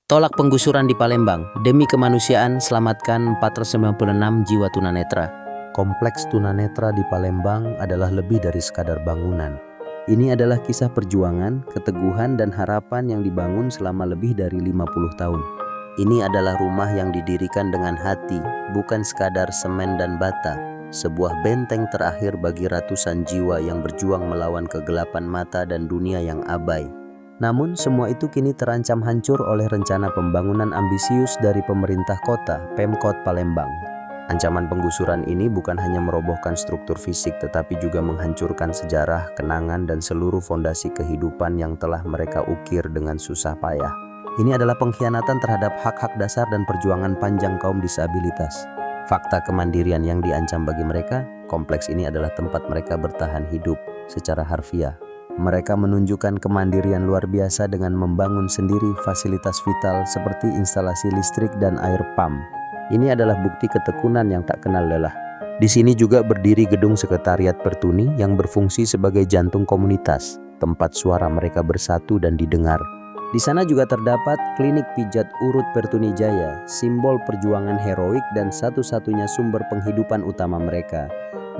Tolak penggusuran di Palembang, demi kemanusiaan selamatkan 496 jiwa tunanetra. Kompleks tunanetra di Palembang adalah lebih dari sekadar bangunan. Ini adalah kisah perjuangan, keteguhan, dan harapan yang dibangun selama lebih dari 50 tahun. Ini adalah rumah yang didirikan dengan hati, bukan sekadar semen dan bata. Sebuah benteng terakhir bagi ratusan jiwa yang berjuang melawan kegelapan mata dan dunia yang abai. Namun semua itu kini terancam hancur oleh rencana pembangunan ambisius dari pemerintah kota, Pemkot Palembang. Ancaman penggusuran ini bukan hanya merobohkan struktur fisik tetapi juga menghancurkan sejarah, kenangan, dan seluruh fondasi kehidupan yang telah mereka ukir dengan susah payah. Ini adalah pengkhianatan terhadap hak-hak dasar dan perjuangan panjang kaum disabilitas. Fakta kemandirian yang diancam bagi mereka, kompleks ini adalah tempat mereka bertahan hidup secara harfiah. Mereka menunjukkan kemandirian luar biasa dengan membangun sendiri fasilitas vital seperti instalasi listrik dan air pump. Ini adalah bukti ketekunan yang tak kenal lelah. Di sini juga berdiri gedung sekretariat Pertuni yang berfungsi sebagai jantung komunitas, tempat suara mereka bersatu dan didengar. Di sana juga terdapat klinik pijat urut Pertuni Jaya, simbol perjuangan heroik dan satu-satunya sumber penghidupan utama mereka.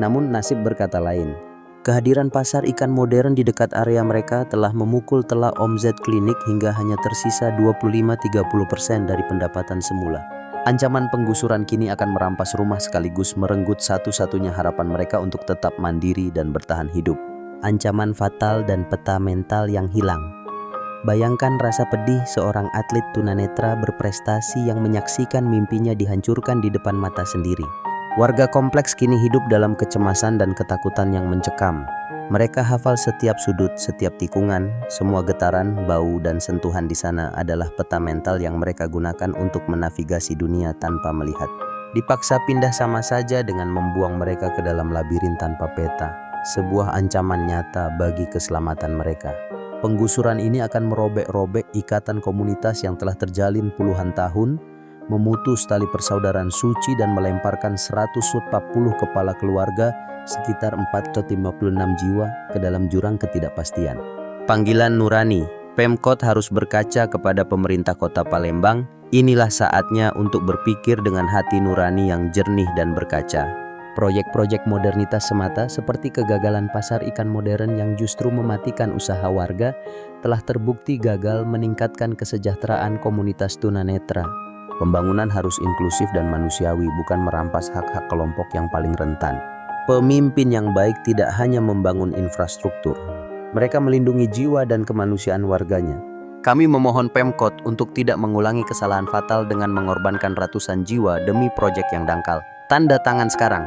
Namun nasib berkata lain. Kehadiran pasar ikan modern di dekat area mereka telah memukul telak omzet klinik hingga hanya tersisa 25-30% dari pendapatan semula. Ancaman penggusuran kini akan merampas rumah sekaligus merenggut satu-satunya harapan mereka untuk tetap mandiri dan bertahan hidup. Ancaman fatal dan peta mental yang hilang. Bayangkan rasa pedih seorang atlet tunanetra berprestasi yang menyaksikan mimpinya dihancurkan di depan mata sendiri. Warga kompleks kini hidup dalam kecemasan dan ketakutan yang mencekam. Mereka hafal setiap sudut, setiap tikungan, semua getaran, bau, dan sentuhan di sana adalah peta mental yang mereka gunakan untuk menavigasi dunia tanpa melihat. Dipaksa pindah sama saja dengan membuang mereka ke dalam labirin tanpa peta, sebuah ancaman nyata bagi keselamatan mereka. Penggusuran ini akan merobek-robek ikatan komunitas yang telah terjalin puluhan tahun, memutus tali persaudaraan suci dan melemparkan 140 kepala keluarga, sekitar 456 jiwa, ke dalam jurang ketidakpastian. Panggilan nurani, Pemkot harus berkaca kepada pemerintah kota Palembang. Inilah saatnya untuk berpikir dengan hati nurani yang jernih dan berkaca. Proyek-proyek modernitas semata seperti kegagalan pasar ikan modern yang justru mematikan usaha warga telah terbukti gagal meningkatkan kesejahteraan komunitas tunanetra. Pembangunan harus inklusif dan manusiawi, bukan merampas hak-hak kelompok yang paling rentan. Pemimpin yang baik tidak hanya membangun infrastruktur, mereka melindungi jiwa dan kemanusiaan warganya. Kami memohon Pemkot untuk tidak mengulangi kesalahan fatal dengan mengorbankan ratusan jiwa demi proyek yang dangkal. Tanda tangan sekarang.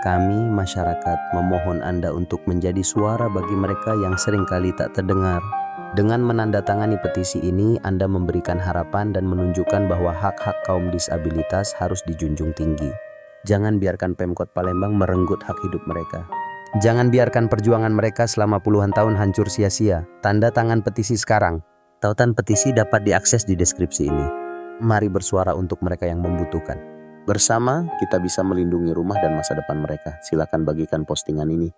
Kami, masyarakat, memohon Anda untuk menjadi suara bagi mereka yang seringkali tak terdengar. Dengan menandatangani petisi ini, Anda memberikan harapan dan menunjukkan bahwa hak-hak kaum disabilitas harus dijunjung tinggi. Jangan biarkan Pemkot Palembang merenggut hak hidup mereka. Jangan biarkan perjuangan mereka selama puluhan tahun hancur sia-sia. Tanda tangan petisi sekarang. Tautan petisi dapat diakses di deskripsi ini. Mari bersuara untuk mereka yang membutuhkan. Bersama, kita bisa melindungi rumah dan masa depan mereka. Silakan bagikan postingan ini.